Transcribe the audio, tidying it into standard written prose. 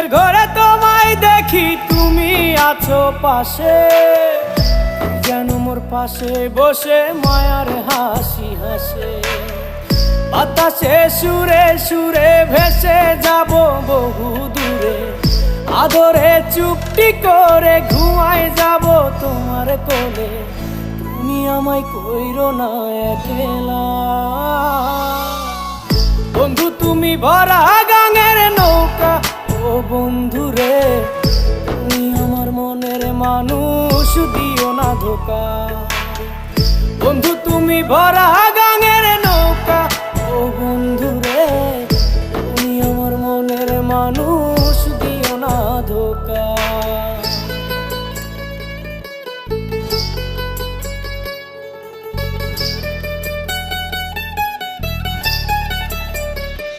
স্বপ্নের ঘরে তোমায় দেখি তুমি আছো পাশে, যেন মোর পাশে বসে মায়ার হাসি হাসে। বাতাসে সুরে সুরে ভেসে যাব বহু দূরে, আদরে চুপটি করে ঘুমায় যাব তোমার কোলে। তুমি আমায় কইরো না একলা বন্ধু, তুমি ভরা গাঙের নৌকা। ও বন্ধু রে, তুমি আমার মনের মানুষ, দিও না ধোকা। বন্ধু তুমি ভরা